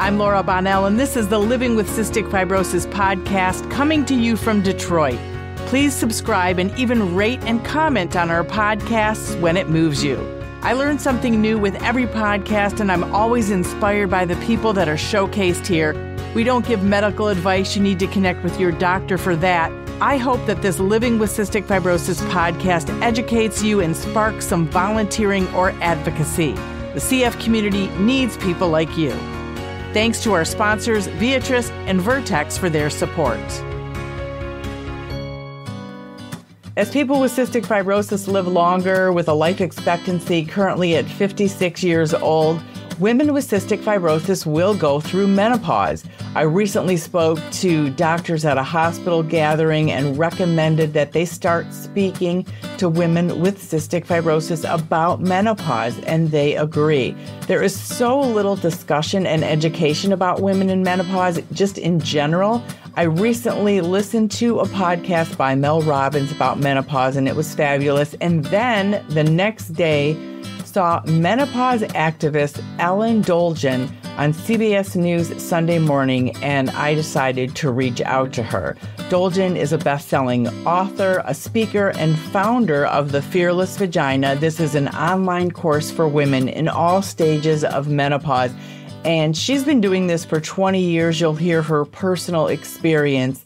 I'm Laura Bonnell, and this is the Living with Cystic Fibrosis podcast coming to you from Detroit. Please subscribe and even rate and comment on our podcasts when it moves you. I learn something new with every podcast, and I'm always inspired by the people that are showcased here. We don't give medical advice. You need to connect with your doctor for that. I hope that this Living with Cystic Fibrosis podcast educates you and sparks some volunteering or advocacy. The CF community needs people like you. Thanks to our sponsors, Viatris and Vertex, for their support. As people with cystic fibrosis live longer with a life expectancy currently at 56 years old, women with cystic fibrosis will go through menopause. I recently spoke to doctors at a hospital gathering and recommended that they start speaking to women with cystic fibrosis about menopause, and they agree. There is so little discussion and education about women in menopause, just in general. I recently listened to a podcast by Mel Robbins about menopause, and it was fabulous. And then the next day, saw menopause activist Ellen Dolgen on CBS News Sunday Morning, and I decided to reach out to her. Dolgen is a best-selling author, a speaker, and founder of the Fearless Vagina. This is an online course for women in all stages of menopause, and she's been doing this for 20 years. You'll hear her personal experience.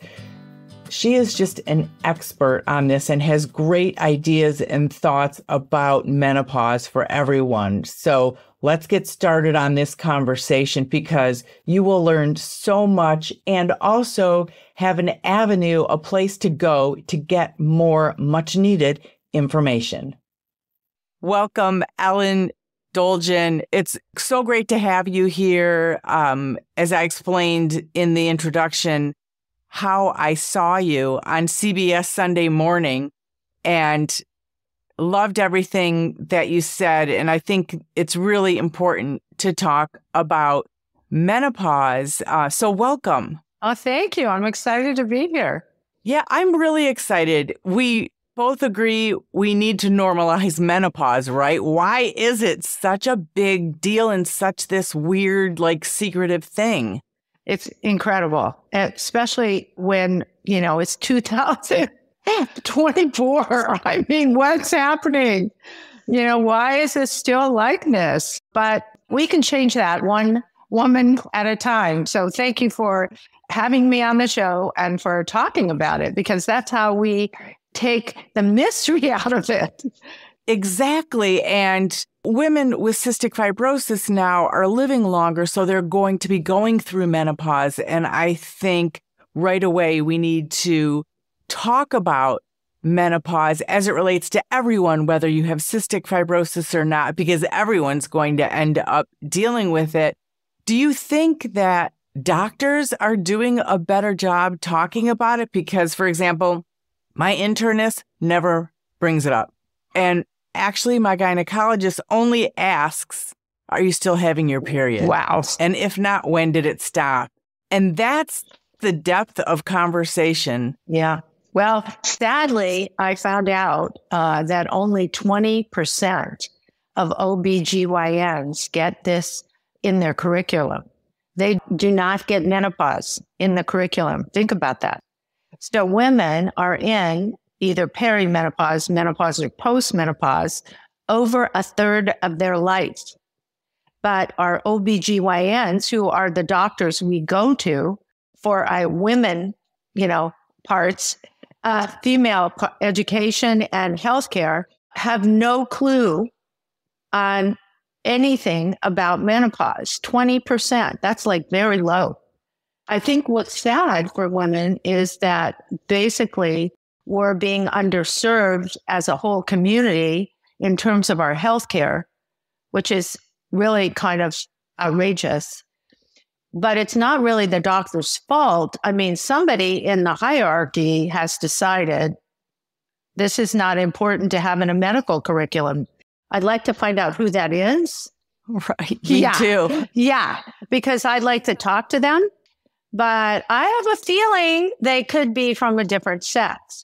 She is just an expert on this and has great ideas and thoughts about menopause for everyone. So let's get started on this conversation, because you will learn so much and also have an avenue, a place to go to get more much needed information. Welcome, Ellen Dolgen. It's so great to have you here. As I explained in the introduction, how I saw you on CBS Sunday Morning and loved everything that you said. And I think it's really important to talk about menopause. So welcome. Oh, thank you. I'm excited to be here. Yeah, I'm really excited. We both agree we need to normalize menopause, right? Why is it such a big deal and such this weird, secretive thing? It's incredible, especially when, it's 2024. I mean, what's happening? Why is it still like this? But we can change that one woman at a time. So thank you for having me on the show and for talking about it, because that's how we take the mystery out of it. Exactly. And women with cystic fibrosis now are living longer, so they're going to be going through menopause. And I think right away we need to talk about menopause as it relates to everyone, whether you have cystic fibrosis or not, because everyone's going to end up dealing with it. Do you think that doctors are doing a better job talking about it? Because, for example, my internist never brings it up. And actually, my gynecologist only asks, are you still having your period? Wow. And if not, when did it stop? And that's the depth of conversation. Yeah. Well, sadly, I found out that only 20% of OBGYNs get this in their curriculum. They do not get menopause in the curriculum. Think about that. So women are in either perimenopause, menopause, or postmenopause over a third of their life. But our OBGYNs, who are the doctors we go to for our women, parts, female education and healthcare, have no clue on anything about menopause. 20%, that's very low. I think what's sad for women is that basically we're being underserved as a whole community in terms of our healthcare, which is really kind of outrageous. But it's not really the doctor's fault. I mean, somebody in the hierarchy has decided this is not important to have in a medical curriculum. I'd like to find out who that is. Right. Me too. Yeah, because I'd like to talk to them. But I have a feeling they could be from a different sex.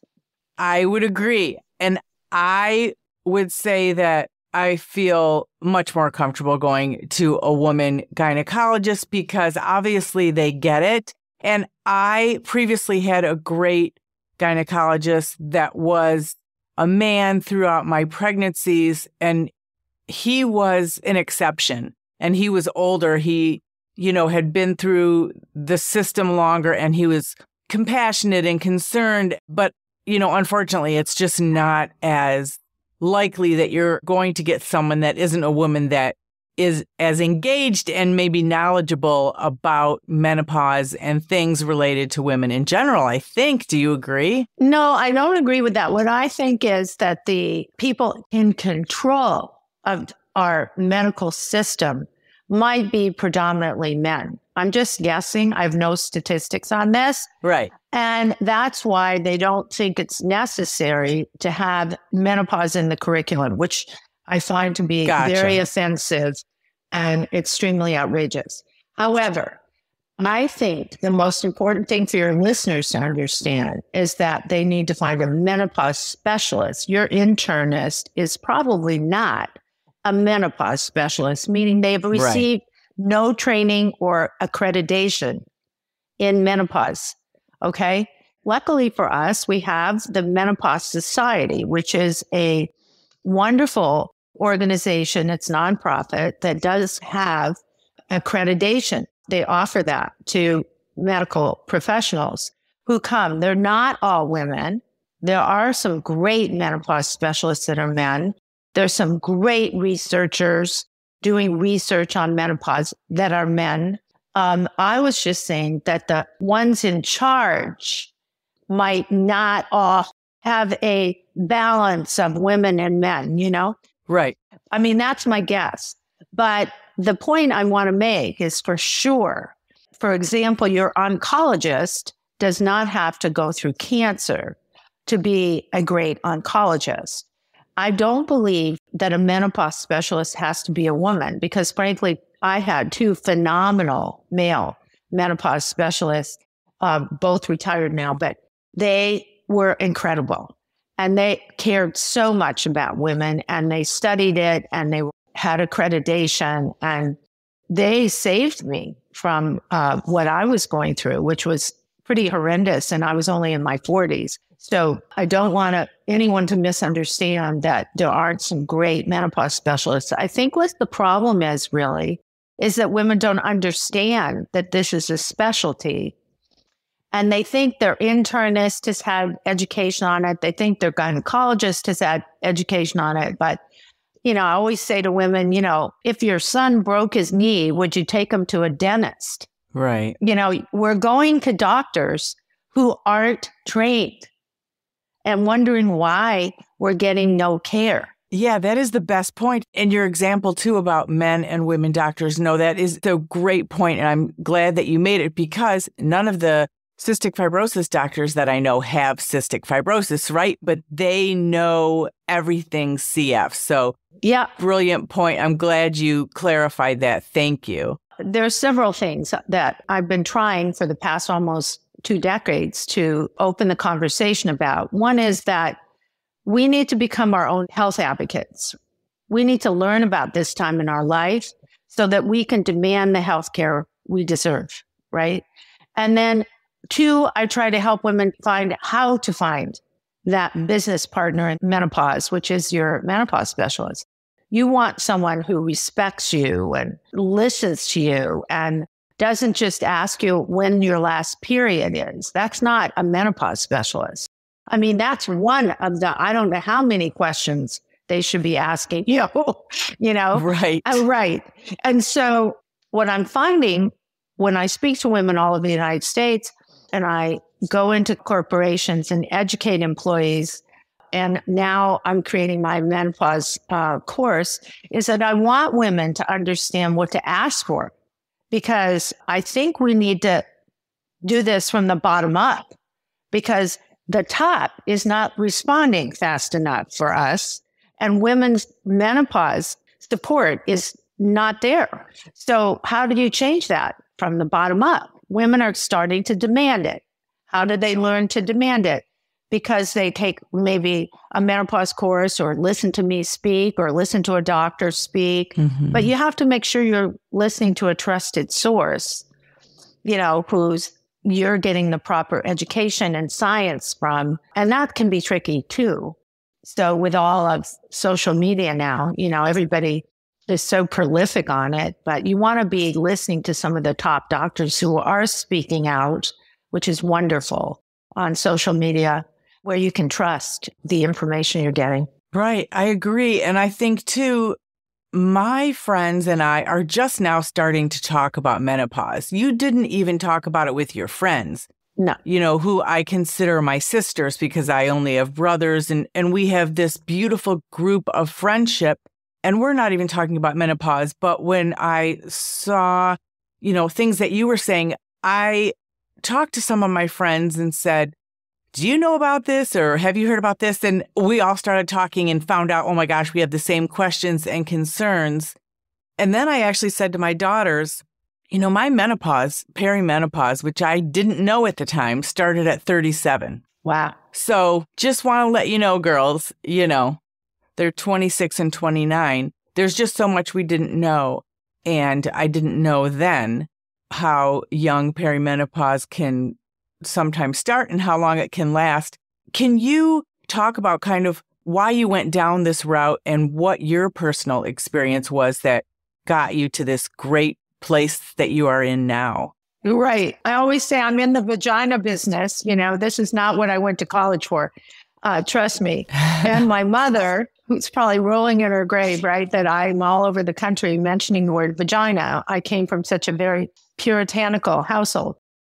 I would agree. And I would say that I feel much more comfortable going to a woman gynecologist because obviously they get it. And I previously had a great gynecologist that was a man throughout my pregnancies, and he was an exception. And he was older. He, had been through the system longer, and he was compassionate and concerned. But, unfortunately, it's just not as likely that you're going to get someone that isn't a woman that is as engaged and maybe knowledgeable about menopause and things related to women in general, I think. Do you agree? No, I don't agree with that. What I think is that the people in control of our medical system might be predominantly men. I'm just guessing. I have no statistics on this. Right. And that's why they don't think it's necessary to have menopause in the curriculum, which I find to be very offensive and extremely outrageous. However, I think the most important thing for your listeners to understand is that they need to find a menopause specialist. Your internist is probably not a menopause specialist, meaning they've received no training or accreditation in menopause. Okay. Luckily for us, we have the Menopause Society, which is a wonderful organization. It's nonprofit that does have accreditation. They offer that to medical professionals who come. They're not all women. There are some great menopause specialists that are men. There's some great researchers doing research on menopause that are men. I was just saying that the ones in charge might not all have a balance of women and men, Right. I mean, that's my guess. But the point I want to make is for sure, for example, your oncologist does not have to go through cancer to be a great oncologist. I don't believe that a menopause specialist has to be a woman because, frankly, I had two phenomenal male menopause specialists, both retired now, but they were incredible. And they cared so much about women, and they studied it, and they had accreditation, and they saved me from what I was going through, which was pretty horrendous. And I was only in my 40s. So I don't want anyone to misunderstand that there aren't some great menopause specialists. I think what the problem is really is that women don't understand that this is a specialty. And they think their internist has had education on it. They think their gynecologist has had education on it. But, I always say to women, if your son broke his knee, would you take him to a dentist? Right. We're going to doctors who aren't trained and wondering why we're getting no care. Yeah, that is the best point. And your example, too, about men and women doctors, no, that is the great point. And I'm glad that you made it because none of the cystic fibrosis doctors that I know have cystic fibrosis, right? But they know everything CF. So, yeah, brilliant point. I'm glad you clarified that. Thank you. There are several things that I've been trying for the past almost 2 decades to open the conversation about. One is that we need to become our own health advocates. We need to learn about this time in our life so that we can demand the health care we deserve, right? And then 2, I try to help women find how to find that business partner in menopause, which is your menopause specialist. You want someone who respects you and listens to you and doesn't just ask you when your last period is. That's not a menopause specialist. I mean, that's one of the, I don't know how many questions they should be asking you, Right. Right. And so what I'm finding when I speak to women all over the United States and I go into corporations and educate employees, and now I'm creating my menopause course, is that I want women to understand what to ask for. Because I think we need to do this from the bottom up because the top is not responding fast enough for us. And women's menopause support is not there. So how do you change that from the bottom up? Women are starting to demand it. How do they learn to demand it? because they take maybe a menopause course or listen to me speak or listen to a doctor speak. But you have to make sure you're listening to a trusted source, you're getting the proper education and science from. And that can be tricky too. So with all of social media now, everybody is so prolific on it, but you want to be listening to some of the top doctors who are speaking out, which is wonderful, on social media, where you can trust the information you're getting. Right. I agree. And I think too, my friends and I are just now starting to talk about menopause. You didn't even talk about it with your friends. No. Who I consider my sisters because I only have brothers, and we have this beautiful group of friendship. And we're not even talking about menopause. But when I saw, things that you were saying, I talked to some of my friends and said, do you know about this? Or have you heard about this? And we all started talking and found out, oh my gosh, we have the same questions and concerns. And then I actually said to my daughters, my menopause, perimenopause, which I didn't know at the time, started at 37. Wow. So just want to let you know, girls, they're 26 and 29. There's just so much we didn't know. And I didn't know then how young perimenopause can sometimes start and how long it can last. Can you talk about kind of why you went down this route and what your personal experience was that got you to this great place that you are in now? Right. I always say I'm in the vagina business. This is not what I went to college for. Trust me. And my mother, who's probably rolling in her grave, right, that I'm all over the country mentioning the word vagina. I came from such a very puritanical household.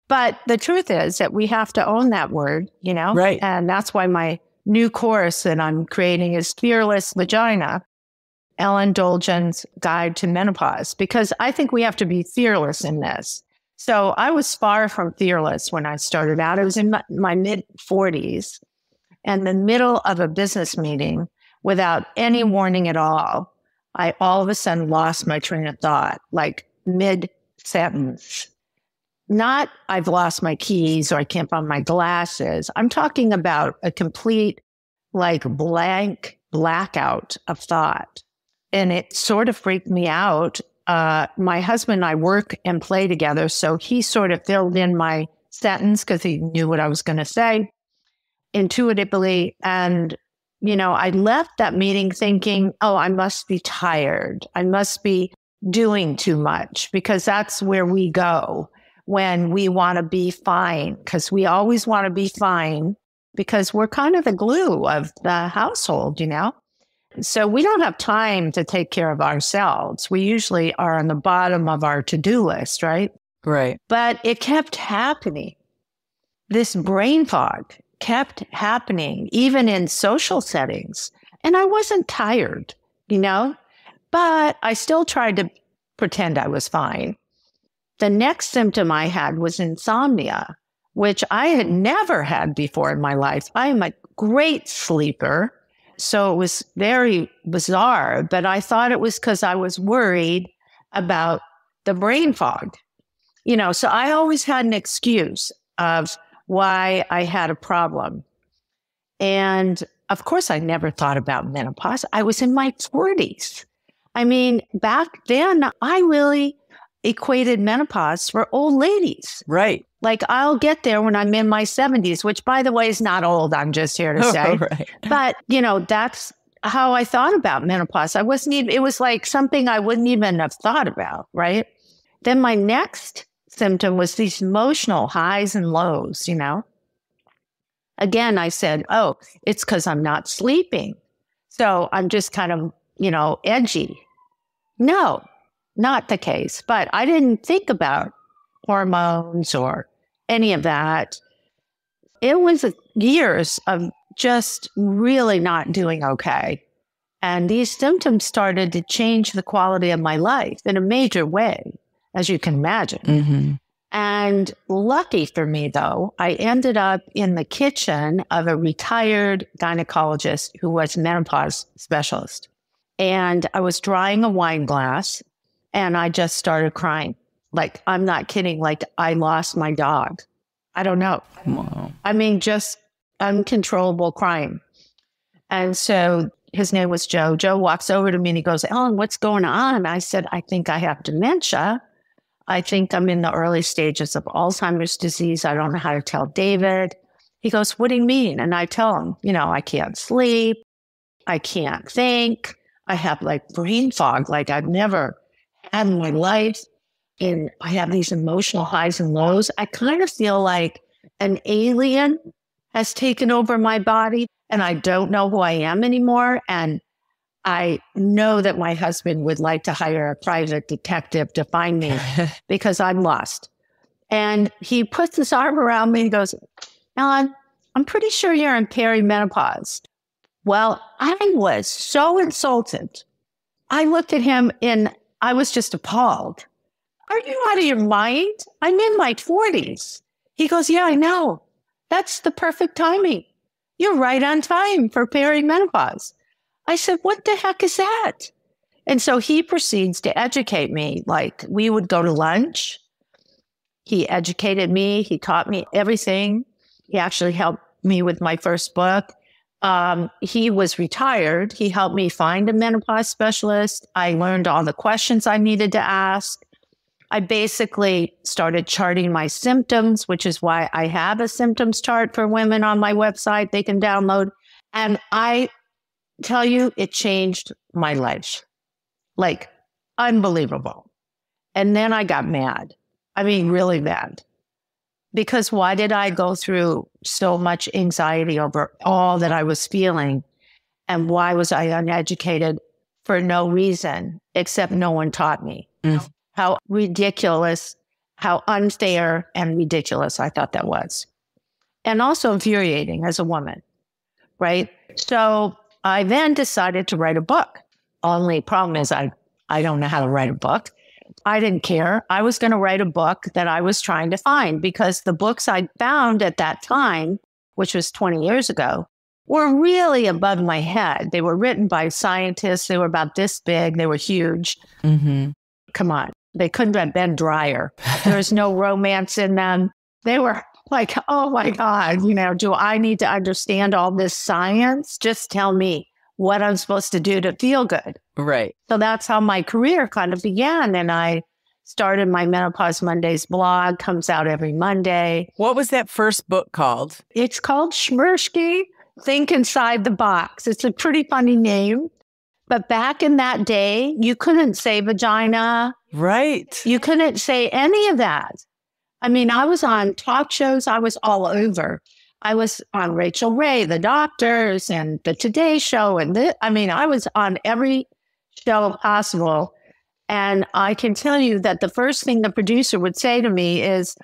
But the truth is that we have to own that word, Right. And that's why my new course that I'm creating is Fearless Vagina, Ellen Dolgen's Guide to Menopause, because I think we have to be fearless in this. So I was far from fearless when I started out. I was in my mid-40s. And the middle of a business meeting, without any warning at all, I all of a sudden lost my train of thought, like mid-sentence. Not I've lost my keys or I can't find my glasses. I'm talking about a complete blank blackout of thought. And it sort of freaked me out. My husband and I work and play together. So he sort of filled in my sentence because he knew what I was going to say intuitively. And, I left that meeting thinking, oh, I must be tired. I must be doing too much, because that's where we go when we want to be fine, because we always want to be fine because we're kind of the glue of the household, So we don't have time to take care of ourselves. We usually are on the bottom of our to-do list, right? Right. But it kept happening. This brain fog kept happening, even in social settings. And I wasn't tired, but I still tried to pretend I was fine. The next symptom I had was insomnia, which I had never had before in my life. I am a great sleeper. So it was very bizarre, but I thought it was because I was worried about the brain fog. So I always had an excuse of why I had a problem. And of course, I never thought about menopause. I was in my 40s. I mean, back then, I really equated menopause for old ladies. Right. I'll get there when I'm in my 70s, which, by the way, is not old. I'm just here to say. Right. But, that's how I thought about menopause. I wasn't even, it was like something I wouldn't even have thought about, right? Then my next symptom was these emotional highs and lows, Again, I said, oh, it's because I'm not sleeping. So I'm just kind of, edgy. No, not the case. But I didn't think about hormones or any of that. It was years of just really not doing okay. And these symptoms started to change the quality of my life in a major way, as you can imagine. Mm-hmm. And lucky for me, though, I ended up in the kitchen of a retired gynecologist who was a menopause specialist. And I was drying a wine glass and I just started crying. I'm not kidding. I lost my dog. I don't know. Wow. I mean, just uncontrollable crying. And so his name was Joe. Joe walks over to me and he goes, Ellen, what's going on? I said, I think I have dementia. I think I'm in the early stages of Alzheimer's disease. I don't know how to tell David. He goes, what do you mean? And I tell him, I can't sleep. I can't think. I have like brain fog, like I've never had in my life. And I have these emotional highs and lows. I kind of feel like an alien has taken over my body and I don't know who I am anymore. And I know that my husband would like to hire a private detective to find me because I'm lost. And he puts his arm around me and goes, Ellen, I'm pretty sure you're in perimenopause. Well, I was so insulted. I looked at him and I was just appalled. Are you out of your mind? I'm in my 40s. He goes, yeah, I know. That's the perfect timing. You're right on time for perimenopause. I said, what the heck is that? And so he proceeds to educate me. Like we would go to lunch. He educated me. He taught me everything. He actually helped me with my first book. He was retired. He helped me find a menopause specialist. I learned all the questions I needed to ask. I basically started charting my symptoms, which is why I have a symptoms chart for women on my website they can download. And I tell you, it changed my life. Like, unbelievable. And then I got mad. I mean, really mad. Because why did I go through so much anxiety over all that I was feeling? And why was I uneducated for no reason, except no one taught me? Mm. How ridiculous, how unfair and ridiculous I thought that was. And also infuriating as a woman, right? So I then decided to write a book. Only problem is I don't know how to write a book. I didn't care. I was going to write a book that I was trying to find because the books I found at that time, which was 20 years ago, were really above my head. They were written by scientists. They were about this big. They were huge. Mm-hmm. Come on. They couldn't have been drier. There was no romance in them. They were like, oh my God, do I need to understand all this science? Just tell me what I'm supposed to do to feel good. Right. So that's how my career kind of began. And I started my Menopause Mondays blog, comes out every Monday. What was that first book called? It's called Shmersky, Think Inside the Box. It's a pretty funny name. But back in that day, you couldn't say vagina. Right. You couldn't say any of that. I mean, I was on talk shows. I was all over. I was on Rachel Ray, The Doctors, and The Today Show. I was on every show possible. And I can tell you that the first thing the producer would say to me is,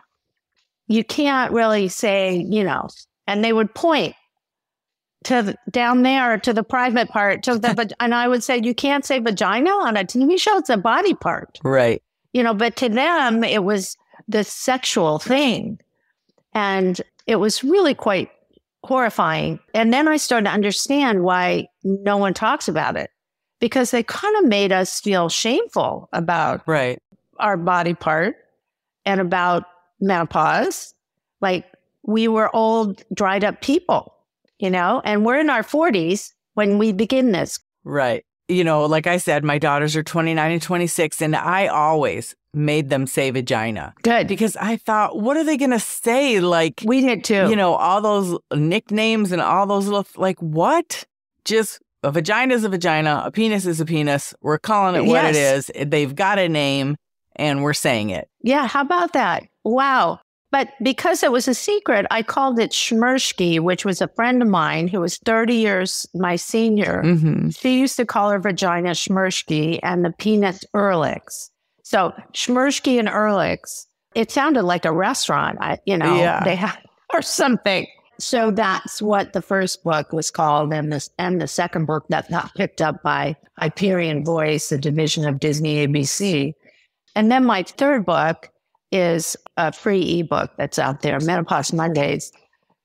you can't really say, and they would point to down there to the private part and I would say, you can't say vagina on a TV show. It's a body part. Right. But to them, it was the sexual thing. And it was really quite horrifying. And then I started to understand why no one talks about it, because they kind of made us feel shameful about our body part and about menopause. Like we were old, dried up people. And we're in our 40s when we begin this. Right. Like I said, my daughters are 29 and 26, and I always made them say vagina. Good. Because I thought, what are they going to say? Like, we did too. All those nicknames and all those little, like, what? Just a vagina is a vagina. A penis is a penis. We're calling it what it is. They've got a name and we're saying it. Yeah. How about that? Wow. But because it was a secret, I called it Shmersky, which was a friend of mine who was 30 years my senior. Mm-hmm. She used to call her vagina Shmersky and the penis Ehrlichs. So Shmersky and Ehrlichs, it sounded like a restaurant, they had, or something. So that's what the first book was called. And the second book that got picked up by Hyperion Voice, a division of Disney ABC. And then my third book is a free ebook that's out there, Menopause Mondays,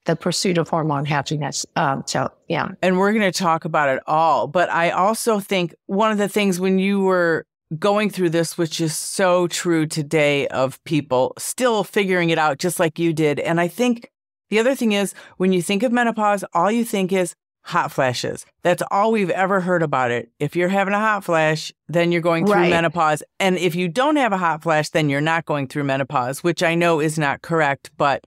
The Pursuit of Hormone Happiness. Yeah. And we're going to talk about it all. But I also think one of the things when you were going through this, which is so true today of people still figuring it out just like you did. And I think The other thing is, when you think of menopause, all you think is hot flashes. That's all we've ever heard about it. If you're having a hot flash, then you're going through menopause. And if you don't have a hot flash, then you're not going through menopause, which I know is not correct. But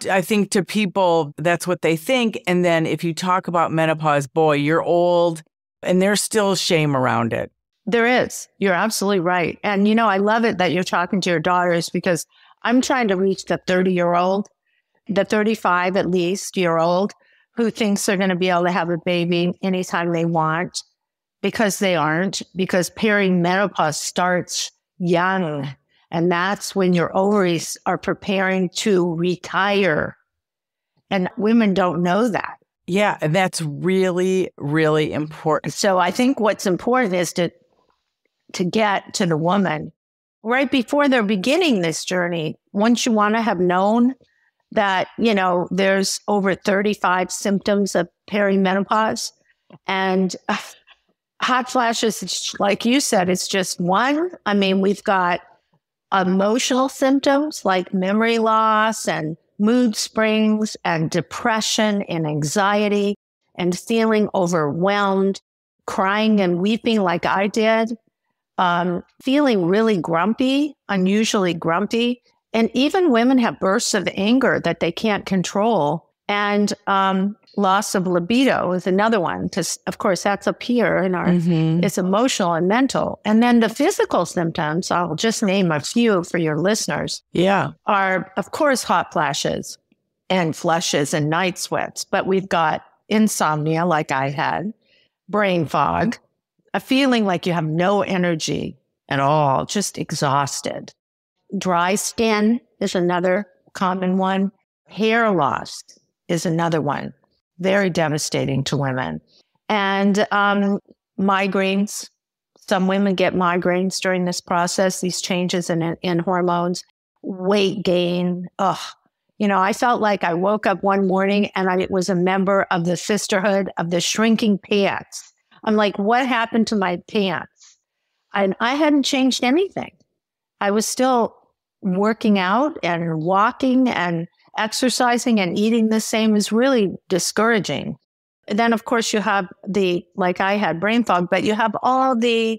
I think to people, that's what they think. And then if you talk about menopause, boy, you're old, and there's still shame around it. There is. You're absolutely right. And, I love it that you're talking to your daughters, because I'm trying to reach the 30-year-old, the 35 at least year old, who thinks they're going to be able to have a baby anytime they want, because they aren't, because perimenopause starts young. And that's when your ovaries are preparing to retire. And women don't know that. Yeah, and that's really, really important. So I think what's important is to get to the woman right before they're beginning this journey. Once you want to have known that, there's over 35 symptoms of perimenopause, and hot flashes, like you said, it's just one. I mean, we've got emotional symptoms like memory loss and mood springs and depression and anxiety and feeling overwhelmed, crying and weeping like I did, feeling really grumpy, unusually grumpy. And even women have bursts of anger that they can't control. And loss of libido is another one, because, of course, that's up here in our, it's emotional and mental. And then the physical symptoms, I'll just name a few for your listeners, are, of course, hot flashes and flushes and night sweats. But we've got insomnia, like I had, brain fog, a feeling like you have no energy at all, just exhausted. Dry skin is another common one. Hair loss is another one. Very devastating to women. And migraines. Some women get migraines during this process, these changes in hormones. Weight gain. I felt like I woke up one morning and I was a member of the Sisterhood of the Shrinking Pants. I'm like, what happened to my pants? And I hadn't changed anything. I was still working out and walking and exercising and eating the same. Is really discouraging. And then, of course, you have like I had, brain fog, but you have all the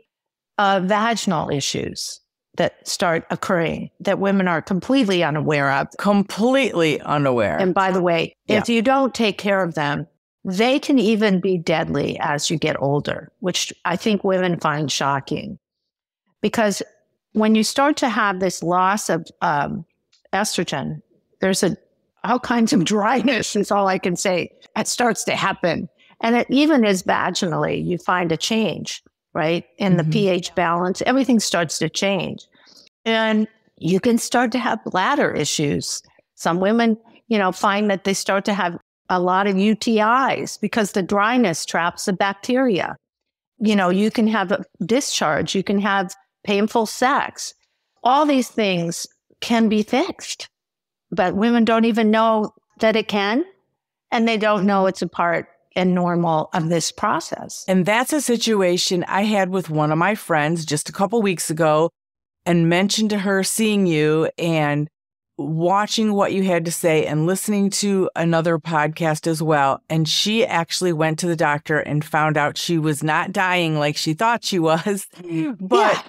vaginal issues that start occurring that women are completely unaware of. Completely unaware. And by the way, if you don't take care of them, they can even be deadly as you get older, which I think women find shocking. Because when you start to have this loss of estrogen, there's all kinds of dryness is all I can say. It starts to happen. And it even is vaginally, you find a change, right? In the pH balance, everything starts to change. And you can start to have bladder issues. Some women, find that they start to have a lot of UTIs because the dryness traps the bacteria. You can have a discharge, you can have painful sex. All these things can be fixed, but women don't even know that it can, and they don't know it's a part and normal of this process. And that's a situation I had with one of my friends just a couple weeks ago, and mentioned to her seeing you and watching what you had to say and listening to another podcast as well. And she actually went to the doctor and found out she was not dying like she thought she was, but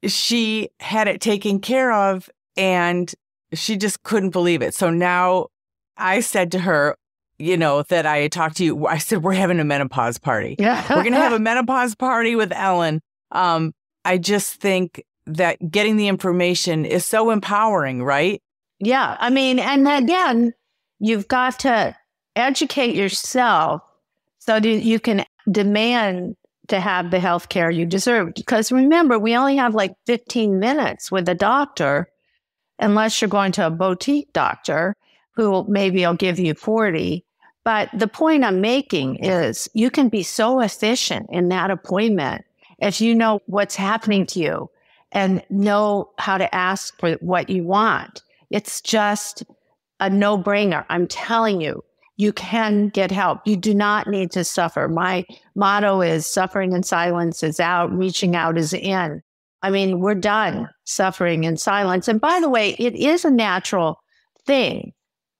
she had it taken care of, and she just couldn't believe it. So now I said to her, that I had talked to you. I said, we're having a menopause party. We're going to have a menopause party with Ellen. I just think that getting the information is so empowering, right? Yeah. I mean, and again, you've got to educate yourself so that you can demand to have the health care you deserve. Because remember, we only have like 15 minutes with a doctor, unless you're going to a boutique doctor who maybe will give you 40. But the point I'm making is you can be so efficient in that appointment if you know what's happening to you and know how to ask for what you want. It's just a no-brainer. I'm telling you, you can get help. You do not need to suffer. My motto is suffering in silence is out, reaching out is in. I mean, we're done suffering in silence. And by the way, it is a natural thing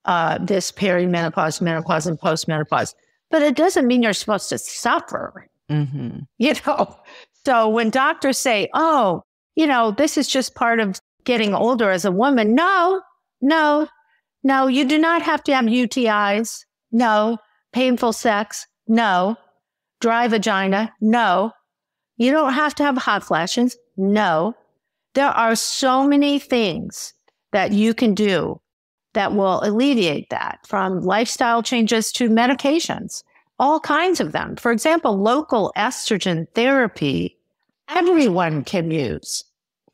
this perimenopause, menopause, and postmenopause. But it doesn't mean you're supposed to suffer. You know, so when doctors say, oh, you know, this is just part of getting older as a woman. No, you do not have to have UTIs. No. Painful sex. No. Dry vagina. No. You don't have to have hot flashes. No. There are so many things that you can do that will alleviate that, from lifestyle changes to medications. All kinds of them. For example, local estrogen therapy, everyone can use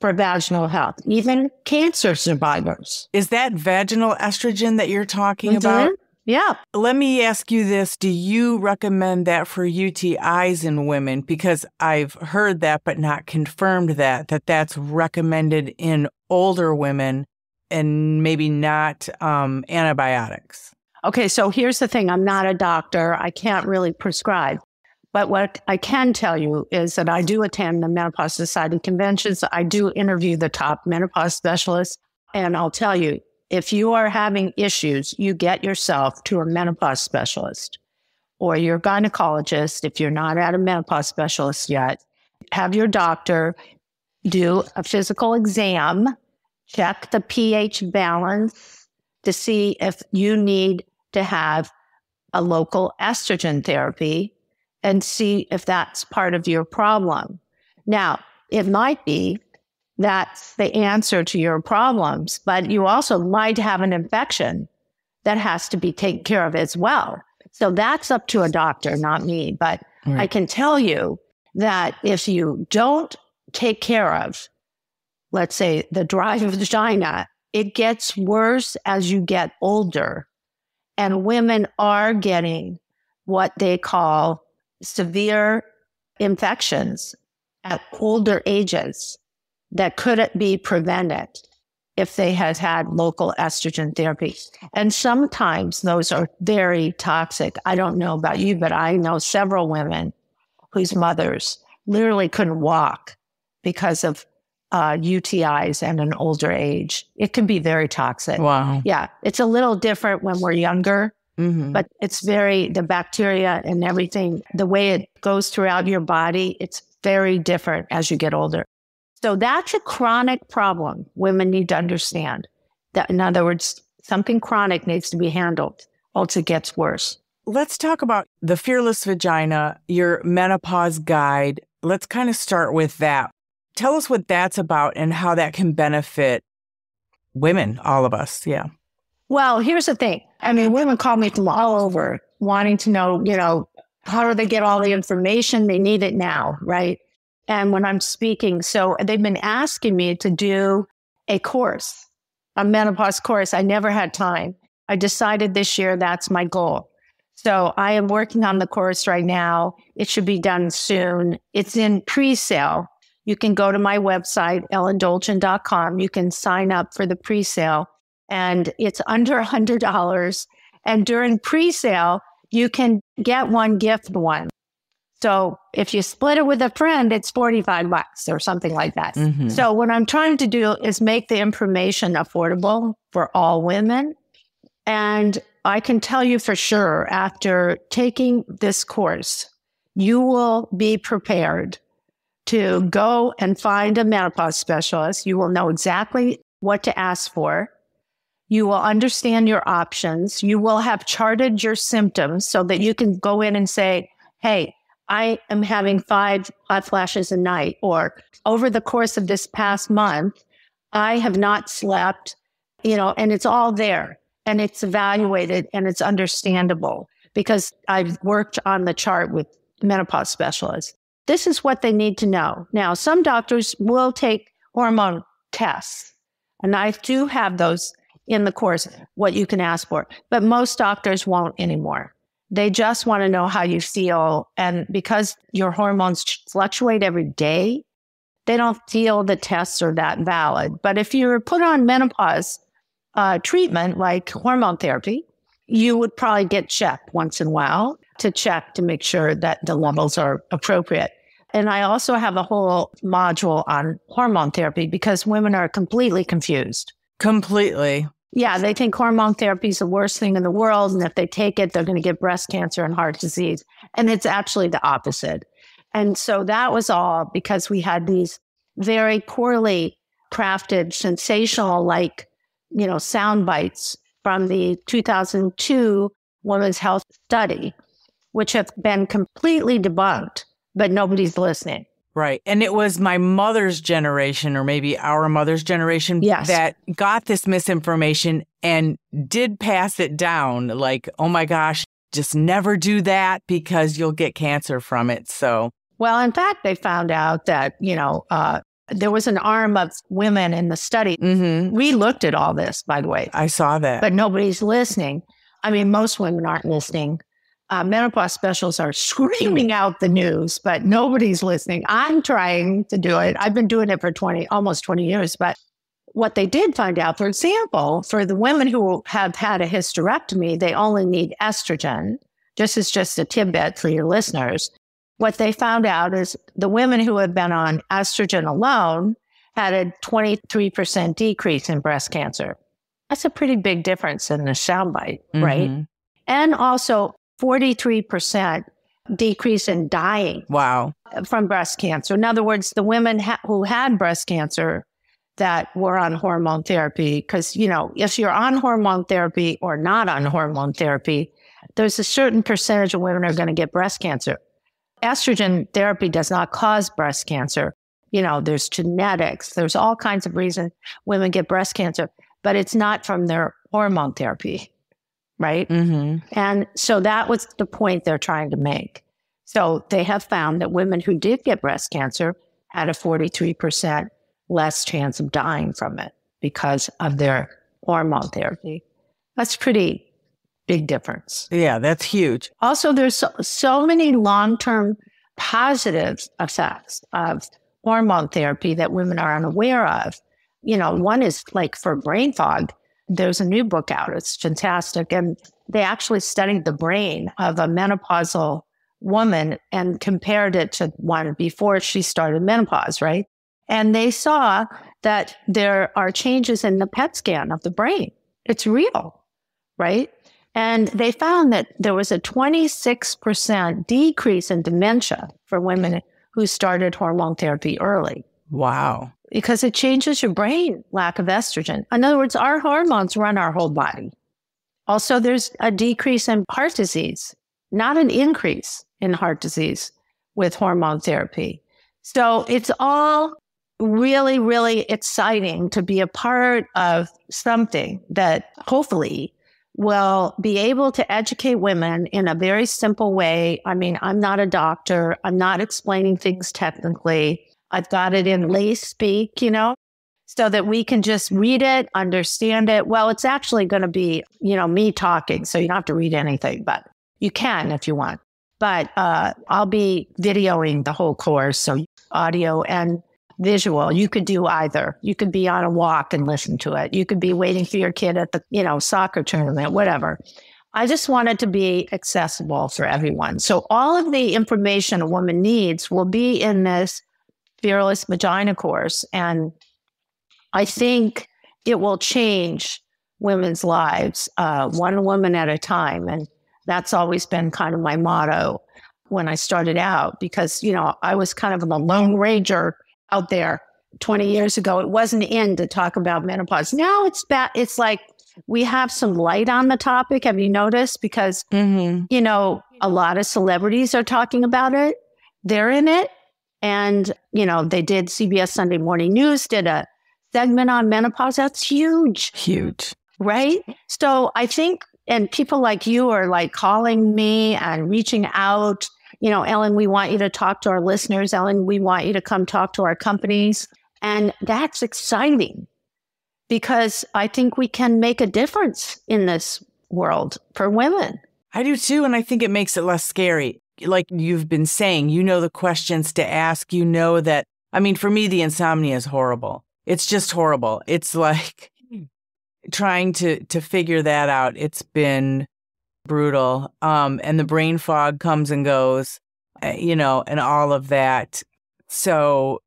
for vaginal health, even cancer survivors. Is that vaginal estrogen that you're talking about? Yeah. Let me ask you this. Do you recommend that for UTIs in women? Because I've heard that, but not confirmed that's recommended in older women and maybe not antibiotics. Okay, so here's the thing. I'm not a doctor. I can't really prescribe. But what I can tell you is that I do attend the Menopause Society conventions. I do interview the top menopause specialists. And I'll tell you, if you are having issues, you get yourself to a menopause specialist or your gynecologist. If you're not at a menopause specialist yet, have your doctor do a physical exam, check the pH balance to see if you need to have a local estrogen therapy and see if that's part of your problem. Now, it might be that's the answer to your problems, but you also might have an infection that has to be taken care of as well. So that's up to a doctor, not me. But I can tell you that if you don't take care of, let's say, the dry vagina, it gets worse as you get older. And women are getting what they call severe infections at older ages that couldn't be prevented if they had had local estrogen therapy. And sometimes those are very toxic. I don't know about you, but I know several women whose mothers literally couldn't walk because of UTIs and an older age. It can be very toxic. Wow. Yeah. It's a little different when we're younger, but it's the bacteria and everything, the way it goes throughout your body, it's very different as you get older. So that's a chronic problem women need to understand. That, in other words, something chronic needs to be handled, else it gets worse. Let's talk about the Fearless Vagina, your menopause guide. Let's kind of start with that. Tell us what that's about and how that can benefit women, all of us. Yeah. Well, here's the thing. I mean, women call me from all over wanting to know, how do they get all the information? They need it now, right? And when I'm speaking, so they've been asking me to do a course, a menopause course. I never had time. I decided this year that's my goal. So I am working on the course right now. It should be done soon. It's in pre-sale. You can go to my website, ellendolgen.com. You can sign up for the pre-sale, and it's under $100. And during pre-sale, you can get one, gift one. So if you split it with a friend, it's $45 or something like that. So what I'm trying to do is make the information affordable for all women. And I can tell you for sure, after taking this course, you will be prepared to go and find a menopause specialist. You will know exactly what to ask for. You will understand your options. You will have charted your symptoms so that you can go in and say, hey, I am having 5 hot flashes a night, or over the course of this past month, I have not slept, and it's all there and it's evaluated and it's understandable because I've worked on the chart with menopause specialists. This is what they need to know. Now, some doctors will take hormone tests, and I do have those in the course, what you can ask for, but most doctors won't anymore. They just want to know how you feel. And because your hormones fluctuate every day, they don't feel the tests are that valid. But if you're put on menopause treatment, like hormone therapy, you would probably get checked once in a while to make sure that the levels are appropriate. And I also have a whole module on hormone therapy because women are completely confused. Completely. Yeah, they think hormone therapy is the worst thing in the world. And if they take it, they're going to get breast cancer and heart disease. And it's actually the opposite. And so that was all because we had these very poorly crafted, sensational, sound bites from the 2002 Women's Health Study, which have been completely debunked, but nobody's listening. Right. And it was my mother's generation, or maybe our mother's generation, that got this misinformation and did pass it down. Like, oh my gosh, just never do that because you'll get cancer from it. So, well, in fact, they found out that, there was an arm of women in the study. Mm-hmm. We looked at all this, by the way. I saw that. But nobody's listening. I mean, most women aren't listening. Menopause specialists are screaming out the news, but nobody's listening. I'm trying to do it. I've been doing it for almost 20 years. But what they did find out, for example, for the women who have had a hysterectomy, they only need estrogen. This is just a tidbit for your listeners. What they found out is the women who had been on estrogen alone had a 23% decrease in breast cancer. That's a pretty big difference in the soundbite, right? Mm-hmm. And also 43% decrease in dying. Wow. From breast cancer. In other words, the women who had breast cancer that were on hormone therapy, because, if you're on hormone therapy or not on hormone therapy, there's a certain percentage of women are going to get breast cancer. Estrogen therapy does not cause breast cancer. There's genetics. There's all kinds of reasons women get breast cancer, but it's not from their hormone therapy. Right? Mm-hmm. And so that was the point they're trying to make. So they have found that women who did get breast cancer had a 43% less chance of dying from it because of their hormone therapy. That's pretty big difference. Yeah, that's huge. Also, there's so many long-term positive effects of hormone therapy that women are unaware of. One is like for brain fog. There's a new book out. It's fantastic. And they actually studied the brain of a menopausal woman and compared it to one before she started menopause, right? And they saw that there are changes in the PET scan of the brain. It's real, right? And they found that there was a 26% decrease in dementia for women who started hormone therapy early. Wow. Because it changes your brain, lack of estrogen. In other words, our hormones run our whole body. Also, there's a decrease in heart disease, not an increase in heart disease with hormone therapy. So it's all really, really exciting to be a part of something that hopefully will be able to educate women in a very simple way. I mean, I'm not a doctor. I'm not explaining things technically. I've got it in lay speak, so that we can just read it, understand it. Well, it's actually going to be, me talking, so you don't have to read anything, but you can if you want. But I'll be videoing the whole course, so audio and visual. You could do either. You could be on a walk and listen to it. You could be waiting for your kid at the, soccer tournament, whatever. I just want it to be accessible for everyone. So all of the information a woman needs will be in this Fearless Vagina course. And I think it will change women's lives, one woman at a time. And that's always been kind of my motto when I started out, because, I was kind of the Lone Ranger out there 20 years ago. It wasn't in to talk about menopause. Now it's it's like we have some light on the topic. Have you noticed? Because, a lot of celebrities are talking about it. They're in it. And, they did CBS Sunday Morning News, did a segment on menopause. That's huge. Huge. Right? So I think, and people like you are like calling me and reaching out, Ellen, we want you to talk to our listeners. Ellen, we want you to come talk to our companies. And that's exciting because I think we can make a difference in this world for women. I do too. And I think it makes it less scary. Like you've been saying, the questions to ask, that, for me, the insomnia is horrible. It's just horrible. It's like trying to figure that out. It's been brutal. And the brain fog comes and goes, and all of that. So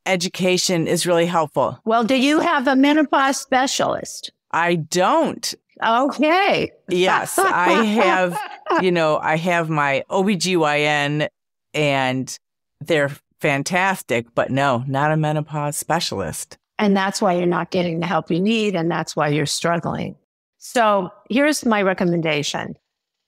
education is really helpful. Well, do you have a menopause specialist? I don't. Okay. Yes, I have, I have my OBGYN and they're fantastic, but no, not a menopause specialist. And that's why you're not getting the help you need. And that's why you're struggling. So here's my recommendation.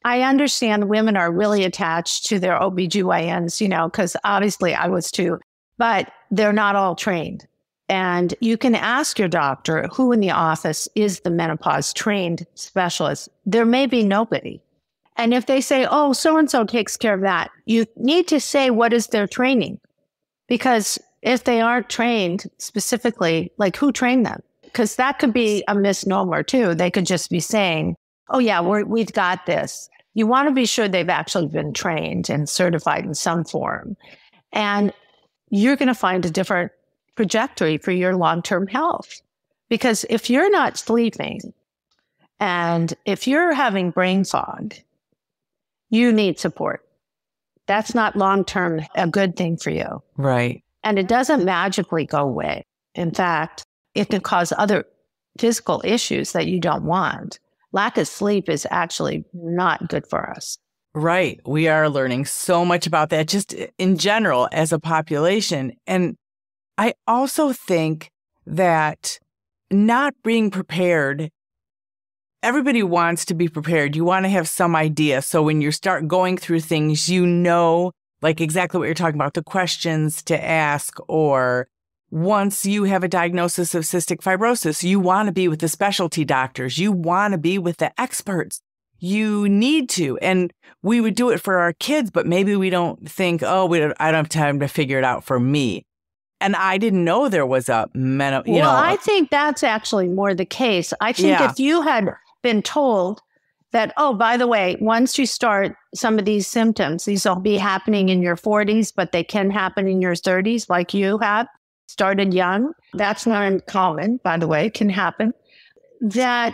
I understand women are really attached to their OBGYNs, because obviously I was too, but they're not all trained. And you can ask your doctor who in the office is the menopause trained specialist. There may be nobody. And if they say, oh, so-and-so takes care of that, you need to say, what is their training? Because if they aren't trained specifically, like who trained them? Because that could be a misnomer too. They could just be saying, oh yeah, we've got this. You want to be sure they've actually been trained and certified in some form. And you're going to find a different trajectory for your long-term health. Because if you're not sleeping and if you're having brain fog, you need support. That's not long-term a good thing for you. Right. And it doesn't magically go away. In fact, it can cause other physical issues that you don't want. Lack of sleep is actually not good for us. Right. We are learning so much about that just in general as a population. And I also think that not being prepared, everybody wants to be prepared. You want to have some idea. So when you start going through things, like exactly what you're talking about, the questions to ask, or once you have a diagnosis of cystic fibrosis, you want to be with the specialty doctors. You want to be with the experts. You need to. And we would do it for our kids, but maybe we don't think, I don't have time to figure it out for me. And I didn't know there was a I think that's actually more the case. I think if you had been told that, oh, by the way, once you start some of these symptoms, these will be happening in your 40s, but they can happen in your 30s, like you have started young. That's not uncommon, by the way, can happen. That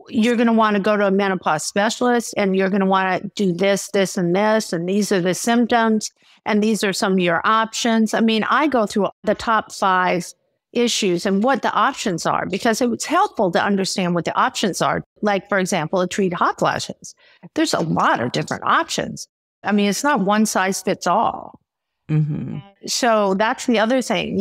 you're going to want to go to a menopause specialist and you're going to want to do this, this, and this, and these are the symptoms, and these are some of your options. I mean, I go through the top 5 issues and what the options are, because it's helpful to understand what the options are. Like, for example, to treat hot flashes. There's a lot of different options. I mean, it's not one size fits all. Mm-hmm. So that's the other thing,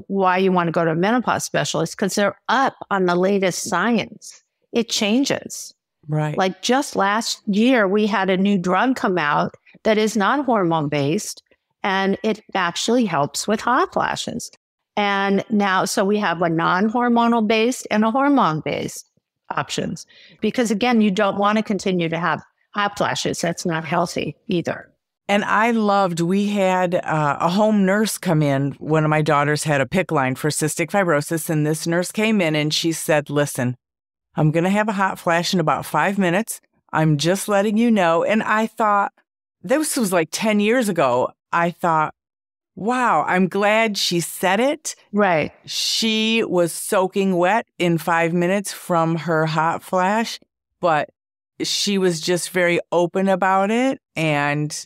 why you want to go to a menopause specialist, because they're up on the latest science. It changes. Right. Like just last year, we had a new drug come out that is not hormone based, and it actually helps with hot flashes. And now, so we have a non-hormonal based and a hormone based options, because again, you don't want to continue to have hot flashes. That's not healthy either. And I loved, we had a home nurse come in. One of my daughters had a PICC line for cystic fibrosis, and this nurse came in and she said, listen, I'm going to have a hot flash in about 5 minutes. I'm just letting you know. And I thought, this was like 10 years ago. I thought, wow, I'm glad she said it. Right. She was soaking wet in 5 minutes from her hot flash, but she was just very open about it. And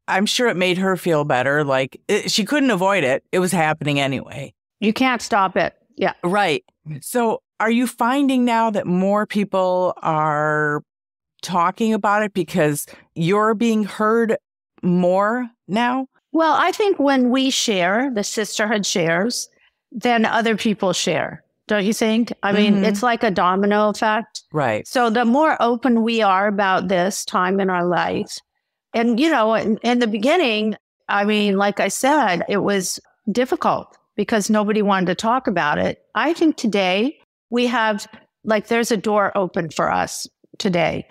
I'm sure it made her feel better. Like she couldn't avoid it. It was happening anyway. You can't stop it. Yeah. Right. So are you finding now that more people are talking about it because you're being heard more now? Well, I think when we share, the sisterhood shares, then other people share. Don't you think? I mean, it's like a domino effect. Right. So the more open we are about this time in our life, and, in the beginning, I mean, like I said, it was difficult because nobody wanted to talk about it. I think today we have, there's a door open for us today.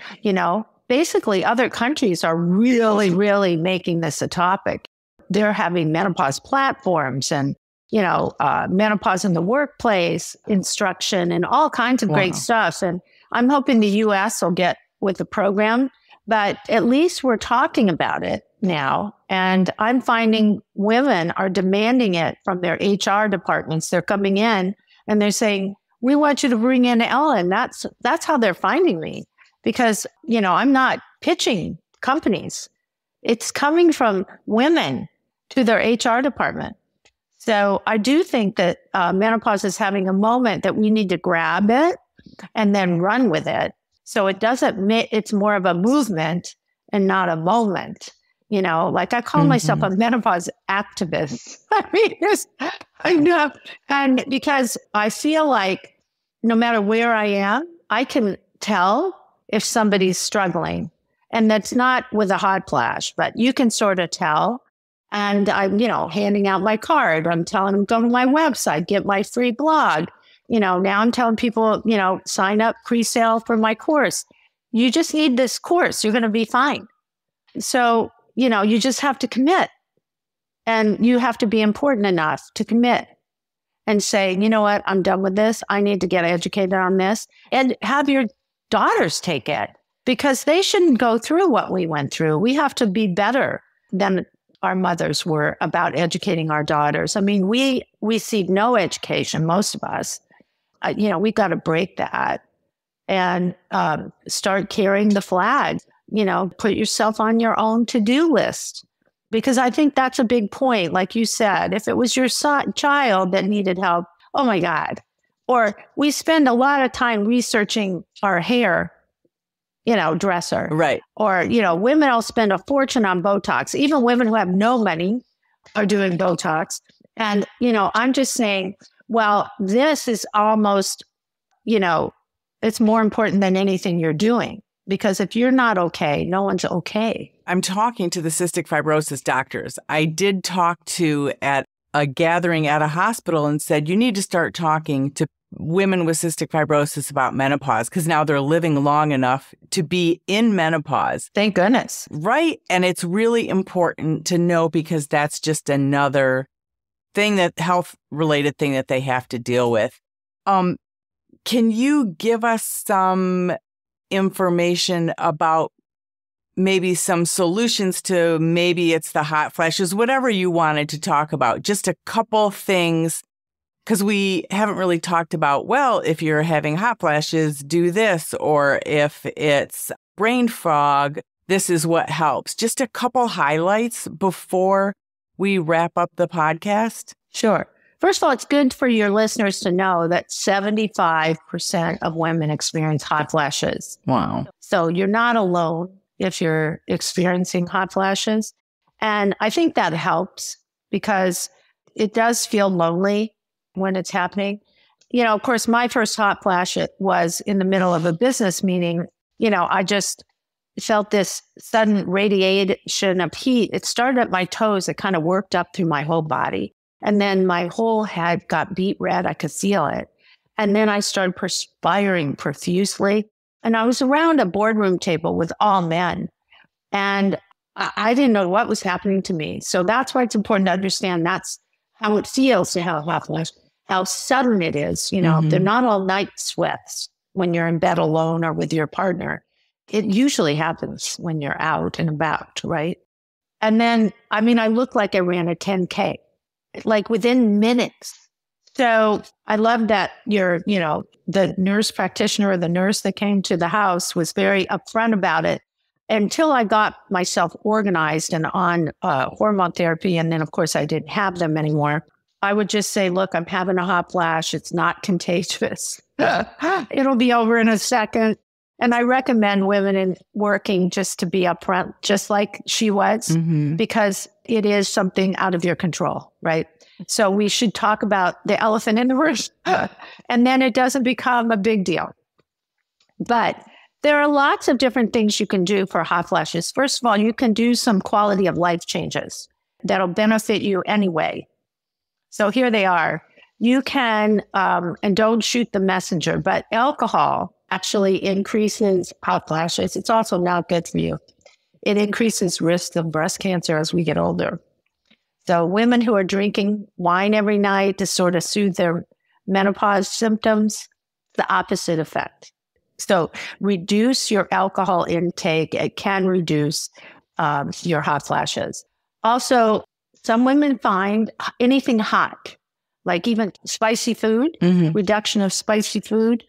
Basically, other countries are really, really making this a topic. They're having menopause platforms and, menopause in the workplace, instruction, and all kinds of great stuff. And I'm hoping the U.S. will get with the program, but at least we're talking about it now. And I'm finding women are demanding it from their HR departments. They're coming in and they're saying, we want you to bring in Ellen. That's how they're finding me, because, I'm not pitching companies. It's coming from women to their HR department So I do think that menopause is having a moment that we need to grab it and then run with it. So it doesn't, it's more of a movement and not a moment. You know, like I call myself a menopause activist. I mean, I know. And because I feel like no matter where I am, I can tell if somebody's struggling. And that's not with a hot flash, but you can sort of tell. And I'm, handing out my card. I'm telling them, go to my website, get my free blog. Now I'm telling people, sign up pre-sale for my course. You just need this course. You're going to be fine. So, you just have to commit. And you have to be important enough to commit and say, you know what, I'm done with this. I need to get educated on this. And have your daughters take it, because they shouldn't go through what we went through. We have to be better than our mothers were about educating our daughters. I mean, we received no education, most of us. We've got to break that and start carrying the flag. Put yourself on your own to-do list, because I think that's a big point. Like you said, if it was your child that needed help, oh my God. Or we spend a lot of time researching our hair, dresser. Right. Or, women will spend a fortune on Botox. Even women who have no money are doing Botox. And, I'm just saying, well, this is almost, it's more important than anything you're doing. Because if you're not okay, no one's okay. I'm talking to the cystic fibrosis doctors. I did talk to at a gathering at a hospital and said, you need to start talking to women with cystic fibrosis about menopause, because now they're living long enough to be in menopause. Thank goodness. Right. And it's really important to know, because that's just another thing, that health-related thing that they have to deal with. Can you give us some information about maybe some solutions to, maybe it's the hot flashes, whatever you wanted to talk about, just a couple things, because we haven't really talked about, well, if you're having hot flashes, do this, or if it's brain fog, this is what helps. Just a couple highlights before we wrap up the podcast. Sure. First of all, it's good for your listeners to know that 75% of women experience hot flashes. Wow. So you're not alone if you're experiencing hot flashes. And I think that helps, because it does feel lonely when it's happening. Of course, my first hot flash was in the middle of a business meeting. I just felt this sudden radiation of heat. It started at my toes. It kind of worked up through my whole body. And then my whole head got beet red. I could feel it. And then I started perspiring profusely. And I was around a boardroom table with all men. And I didn't know what was happening to me. So that's why it's important to understand that's how it feels to have a hot flash, how sudden it is. They're not all night sweats when you're in bed alone or with your partner. It usually happens when you're out and about, right? And then, I looked like I ran a 10K. Like within minutes. So I love that the nurse practitioner or the nurse that came to the house was very upfront about it, until I got myself organized and on hormone therapy. And then, of course, I didn't have them anymore. I would just say, look, I'm having a hot flash. It's not contagious. It'll be over in a second. And I recommend women in working just to be upfront, just like she was, because it is something out of your control, right? So we should talk about the elephant in the room, and then it doesn't become a big deal. But there are lots of different things you can do for hot flashes. First of all, you can do some quality of life changes that'll benefit you anyway. So here they are. You can, and don't shoot the messenger, but alcohol actually increases hot flashes. It's also not good for you. It increases risk of breast cancer as we get older. So women who are drinking wine every night to sort of soothe their menopause symptoms, the opposite effect. So reduce your alcohol intake. It can reduce your hot flashes. Also, some women find anything hot, like even spicy food, reduction of spicy food,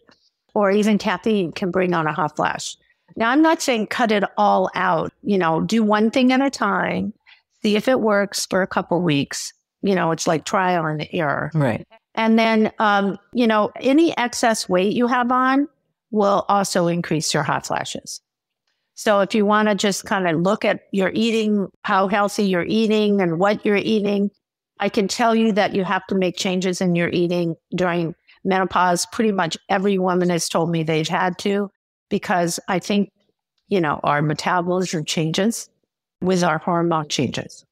or even caffeine can bring on a hot flash. Now, I'm not saying cut it all out. Do one thing at a time. See if it works for a couple weeks. it's like trial and error. Right. And then, any excess weight you have on will also increase your hot flashes. So if you want to just kind of look at your eating, how healthy you're eating and what you're eating, I can tell you that you have to make changes in your eating during menopause. Pretty much every woman has told me they've had to, because I think, our metabolism changes with our hormone changes.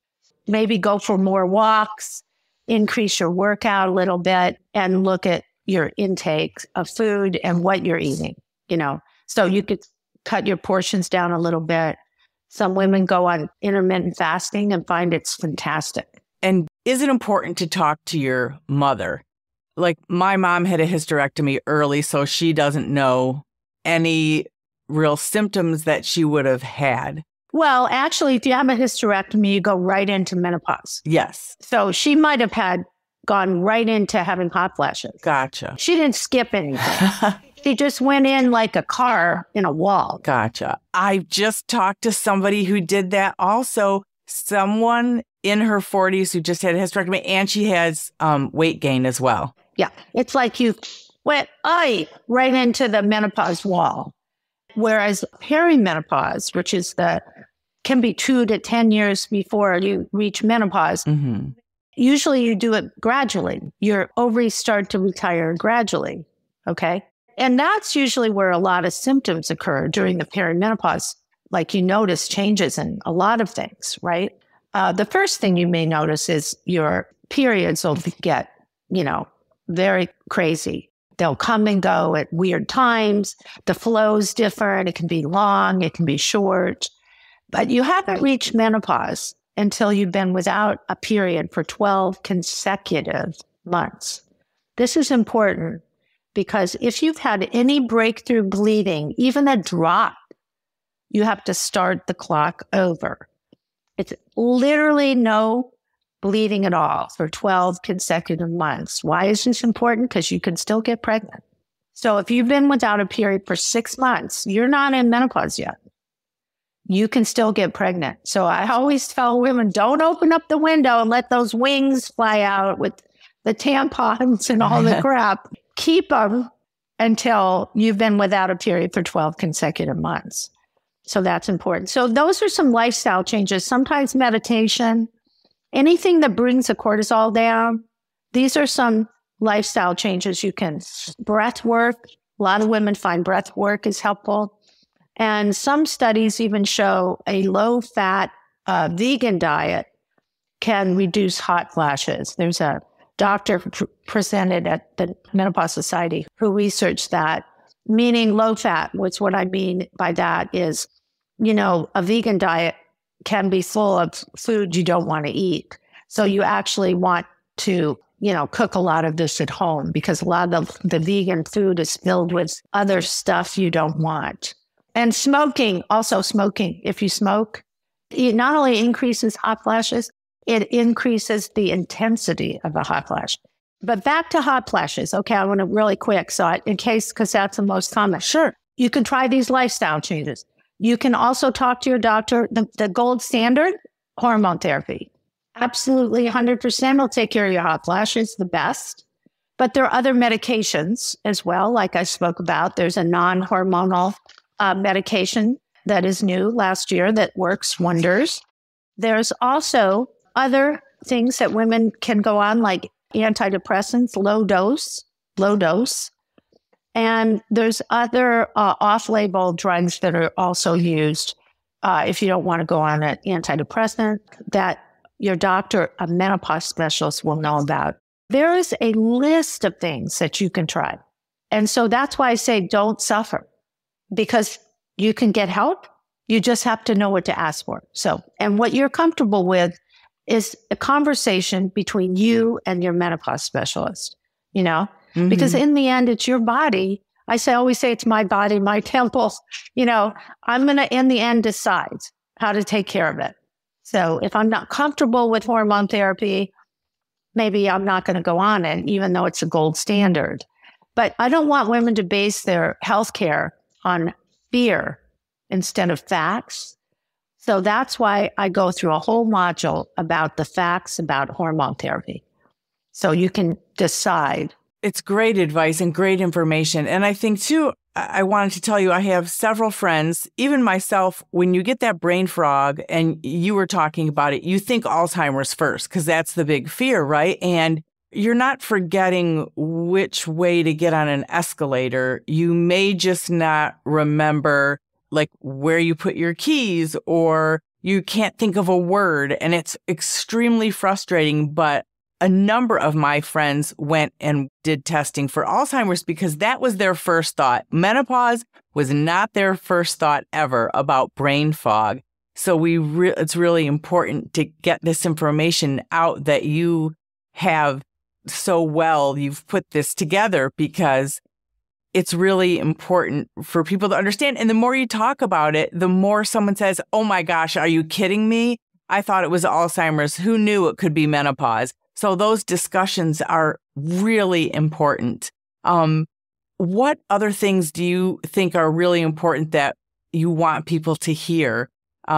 Maybe go for more walks, increase your workout a little bit, and look at your intake of food and what you're eating, so you could cut your portions down a little bit. Some women go on intermittent fasting and find it's fantastic. And is it important to talk to your mother? Like, my mom had a hysterectomy early, so she doesn't know any real symptoms that she would have had. Well, actually, if you have a hysterectomy, you go right into menopause. Yes. So she might have gone right into having hot flashes. Gotcha. She didn't skip anything. She just went in like a car in a wall. Gotcha. I just talked to somebody who did that also. Someone in her 40s who just had a hysterectomy, and she has weight gain as well. Yeah. It's like you went right into the menopause wall. Whereas perimenopause, which is can be 2 to 10 years before you reach menopause, usually you do it gradually. Your ovaries start to retire gradually. Okay. And that's usually where a lot of symptoms occur during the perimenopause. Like, you notice changes in a lot of things, right? The first thing you may notice is your periods will get, very crazy. They'll come and go at weird times. The flow's different. It can be long. It can be short. But you haven't reached menopause until you've been without a period for 12 consecutive months. This is important because if you've had any breakthrough bleeding, even a drop, you have to start the clock over. It's literally no bleeding at all for 12 consecutive months. Why is this important? Because you can still get pregnant. So if you've been without a period for 6 months, you're not in menopause yet. You can still get pregnant. So I always tell women, don't open up the window and let those wings fly out with the tampons and all the crap. Keep them until you've been without a period for 12 consecutive months. So that's important. So those are some lifestyle changes. Sometimes meditation, anything that brings the cortisol down. These are some lifestyle changes you can. Breath work. A lot of women find breath work is helpful. And some studies even show a low-fat vegan diet can reduce hot flashes. There's a doctor presented at the Menopause Society who researched that, meaning low-fat. What's what I mean by that is, a vegan diet can be full of food you don't want to eat. So you actually want to, cook a lot of this at home because a lot of the vegan food is filled with other stuff you don't want. And smoking, if you smoke, it not only increases hot flashes, it increases the intensity of a hot flash. But back to hot flashes. Okay, I want to really quick. So because that's the most common. Sure, you can try these lifestyle changes. You can also talk to your doctor. The gold standard, hormone therapy. Absolutely 100% will take care of your hot flashes, the best. But there are other medications as well, like I spoke about. There's a non-hormonal medication that is new last year that works wonders. There's also other things that women can go on, like antidepressants, low dose. And there's other off-label drugs that are also used if you don't want to go on an antidepressant that your doctor, a menopause specialist, will know about. There is a list of things that you can try. And so that's why I say don't suffer, because you can get help. You just have to know what to ask for. So, and what you're comfortable with is a conversation between you and your menopause specialist, because in the end, it's your body. Always say it's my body, my temple. I'm going to, in the end, decide how to take care of it. So if I'm not comfortable with hormone therapy, maybe I'm not going to go on it, even though it's a gold standard. But I don't want women to base their health care on fear instead of facts. So that's why I go through a whole module about the facts about hormone therapy. So you can decide. It's great advice and great information. And I think too, I wanted to tell you, I have several friends, even myself, when you get that brain fog and you were talking about it, you think Alzheimer's first, because that's the big fear, right? And you're not forgetting which way to get on an escalator. You may just not remember like where you put your keys, or you can't think of a word. And it's extremely frustrating. But a number of my friends went and did testing for Alzheimer's because that was their first thought. Menopause was not their first thought ever about brain fog. So it's really important to get this information out that you have so well. You've put this together because it's really important for people to understand. And the more you talk about it, the more someone says, oh my gosh, are you kidding me? I thought it was Alzheimer's. Who knew it could be menopause? So those discussions are really important. What other things do you think are really important that you want people to hear,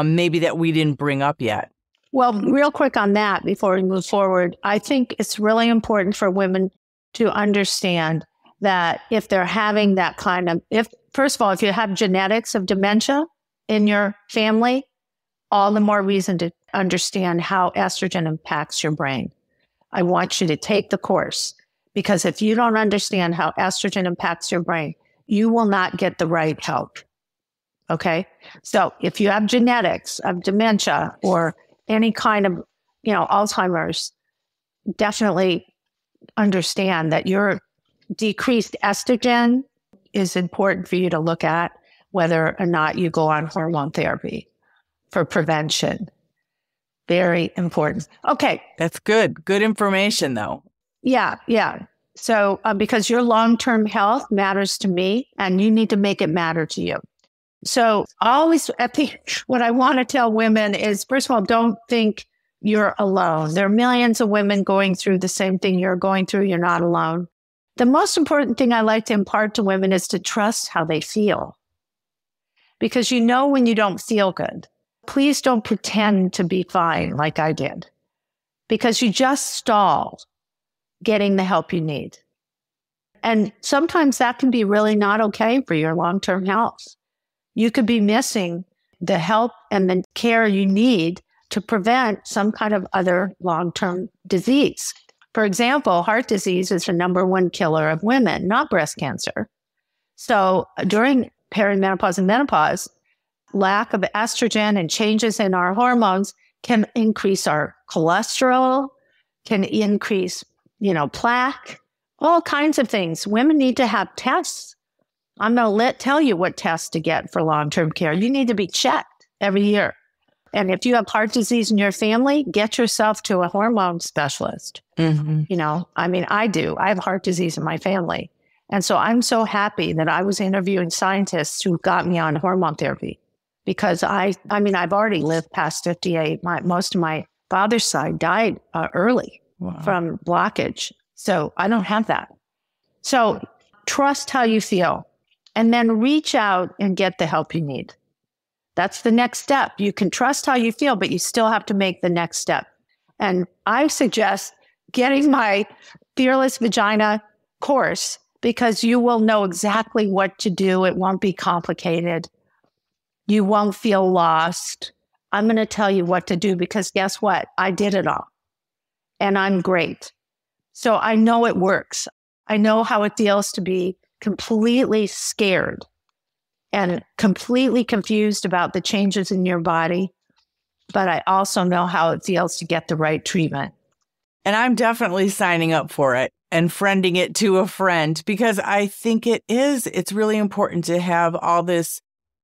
maybe that we didn't bring up yet? Well, real quick on that before we move forward, I think it's really important for women to understand that if they're having that kind of, first of all, if you have genetics of dementia in your family, all the more reason to understand how estrogen impacts your brain. I want you to take the course, because if you don't understand how estrogen impacts your brain, you will not get the right help. Okay? So if you have genetics of dementia or any kind of, Alzheimer's, definitely understand that your decreased estrogen is important for you to look at whether or not you go on hormone therapy for prevention. Very important. Okay. That's good. Good information, though. Yeah. So because your long-term health matters to me, and you need to make it matter to you. So what I want to tell women is, first of all, don't think you're alone. There are millions of women going through the same thing you're going through. You're not alone. The most important thing I like to impart to women is to trust how they feel. Because when you don't feel good. Please don't pretend to be fine like I did, because you just stalled getting the help you need. And sometimes that can be really not okay for your long-term health. You could be missing the help and the care you need to prevent some kind of other long-term disease. For example, heart disease is the number one killer of women, not breast cancer. So during perimenopause and menopause, lack of estrogen and changes in our hormones can increase our cholesterol, can increase, plaque, all kinds of things. Women need to have tests. I'm going to tell you what tests to get for long-term care. You need to be checked every year. And if you have heart disease in your family, get yourself to a hormone specialist. Mm-hmm. I do. I have heart disease in my family. And so I'm so happy that I was interviewing scientists who got me on hormone therapy, because I've already lived past 58. Most of my father's side died early from blockage. So I don't have that. So trust how you feel, and then reach out and get the help you need. That's the next step. You can trust how you feel, but you still have to make the next step. And I suggest getting my Fearless Vagina course, because you will know exactly what to do. It won't be complicated. You won't feel lost. I'm going to tell you what to do, because guess what? I did it all, and I'm great. So I know it works. I know how it feels to be completely scared and completely confused about the changes in your body. But I also know how it feels to get the right treatment. And I'm definitely signing up for it and friending it to a friend, because I think it's really important to have all this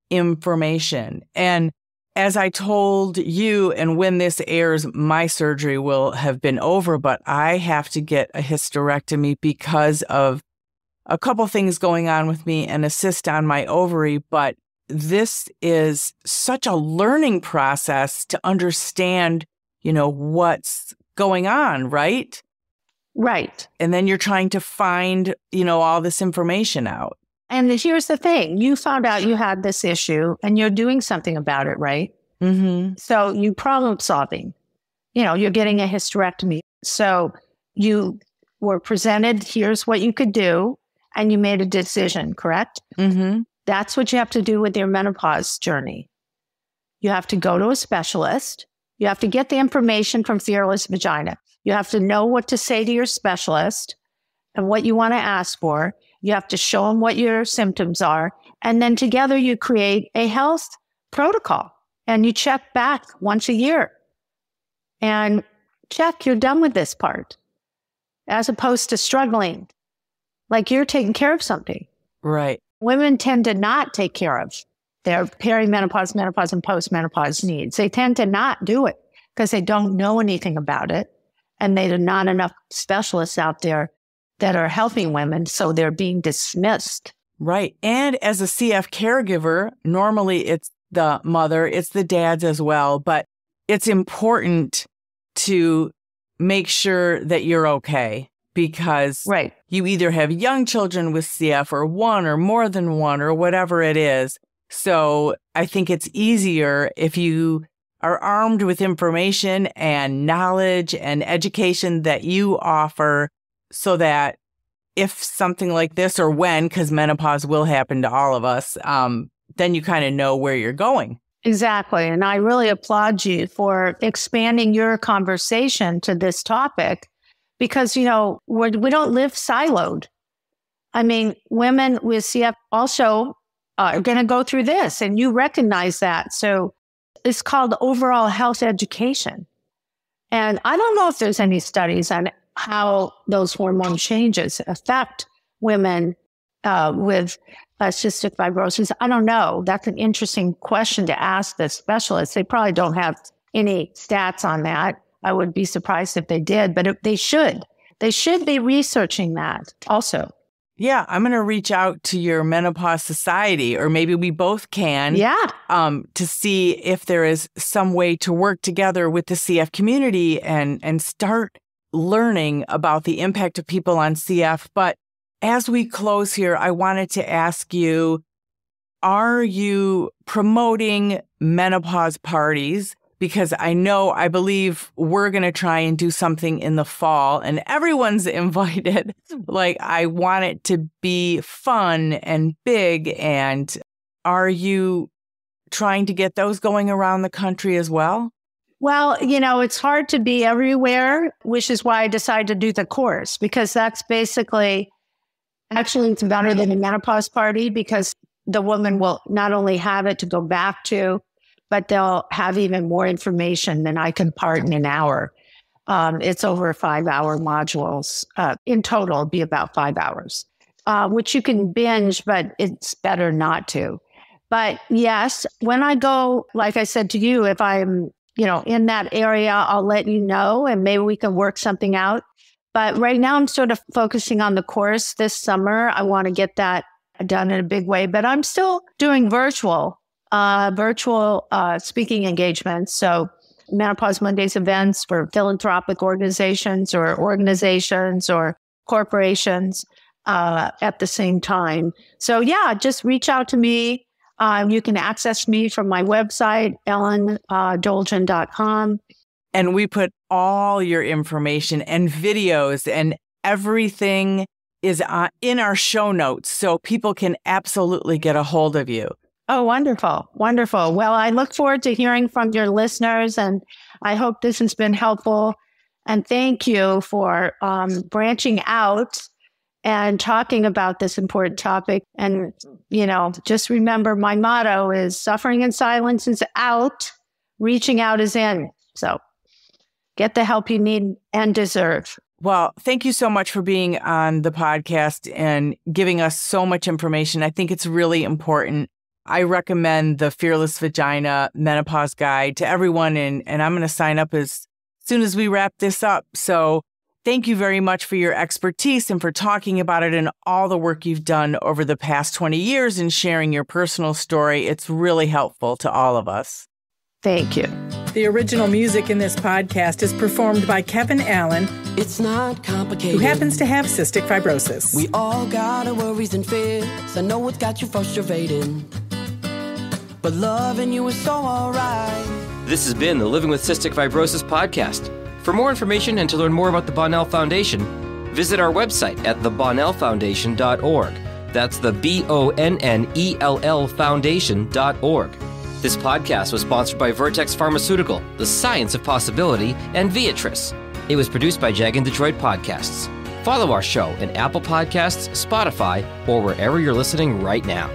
information. And as I told you, and when this airs, my surgery will have been over, but I have to get a hysterectomy because of a couple things going on with me and a cyst on my ovary. But this is such a learning process to understand, what's going on, right? Right. And then you're trying to find, all this information out. And here's the thing. You found out you had this issue and you're doing something about it, right? Mm-hmm. So you problem solving, you're getting a hysterectomy. So you were presented, here's what you could do, and you made a decision, correct? Mm-hmm. That's what you have to do with your menopause journey. You have to go to a specialist. You have to get the information from Fearless Vagina. You have to know what to say to your specialist and what you want to ask for. You have to show them what your symptoms are. And then together you create a health protocol and you check back once a year and check you're done with this part, as opposed to struggling like you're taking care of something. Right. Women tend to not take care of their perimenopause, menopause, and postmenopause needs. They tend to not do it because they don't know anything about it. And there are not enough specialists out there that are helping women, so they're being dismissed. Right. And as a CF caregiver, normally it's the mother, it's the dads as well, but it's important to make sure that you're okay because right. You either have young children with CF or one or more than one or whatever it is. So I think it's easier if you are armed with information and knowledge and education that you offer so that if something like this or when, because menopause will happen to all of us, then you kind of know where you're going. Exactly. And I really applaud you for expanding your conversation to this topic because, we don't live siloed. I mean, women with CF also are going to go through this and you recognize that. So it's called overall health education. And I don't know if there's any studies on how those hormone changes affect women with cystic fibrosis. I don't know. That's an interesting question to ask the specialists. They probably don't have any stats on that. I would be surprised if they did, but they should. They should be researching that also. Yeah, I'm going to reach out to your Menopause Society, or maybe we both can, to see if there is some way to work together with the CF community and start learning about the impact of people on CF. But as we close here, I wanted to ask you, are you promoting menopause parties? Because I believe we're going to try and do something in the fall and everyone's invited. Like, I want it to be fun and big. And are you trying to get those going around the country as well? Well, it's hard to be everywhere, which is why I decided to do the course, because that's basically, actually, it's better than a menopause party because the woman will not only have it to go back to, but they'll have even more information than I can part in an hour. It's over 5-hour modules. In total, it'll be about 5 hours, which you can binge, but it's better not to. But yes, when I go, like I said to you, if I'm, in that area, I'll let you know and maybe we can work something out. But right now I'm sort of focusing on the course this summer. I want to get that done in a big way, but I'm still doing virtual speaking engagements. So Menopause Mondays events for philanthropic organizations or corporations at the same time. So yeah, just reach out to me. You can access me from my website, ellendolgen.com. And we put all your information and videos and everything is in our show notes, so people can absolutely get a hold of you. Oh, wonderful. Wonderful. Well, I look forward to hearing from your listeners, and I hope this has been helpful. And thank you for branching out and talking about this important topic. And, just remember my motto is suffering in silence is out, reaching out is in. So get the help you need and deserve. Well, thank you so much for being on the podcast and giving us so much information. I think it's really important. I recommend the Fearless Vagina Menopause Guide to everyone, and I'm going to sign up as soon as we wrap this up. So thank you very much for your expertise and for talking about it and all the work you've done over the past 20 years and sharing your personal story. It's really helpful to all of us. Thank you. The original music in this podcast is performed by Kevin Allen. It's not complicated. Who happens to have cystic fibrosis. We all got our worries and fears. I know it's got you frustrated. but loving you is so alright. This has been the Living with Cystic Fibrosis podcast. For more information and to learn more about the Bonnell Foundation, visit our website at thebonnellfoundation.org. That's the BONNELL Foundation.org. This podcast was sponsored by Vertex Pharmaceutical, The Science of Possibility, and Viatris. It was produced by Jag and Detroit Podcasts. Follow our show in Apple Podcasts, Spotify, or wherever you're listening right now.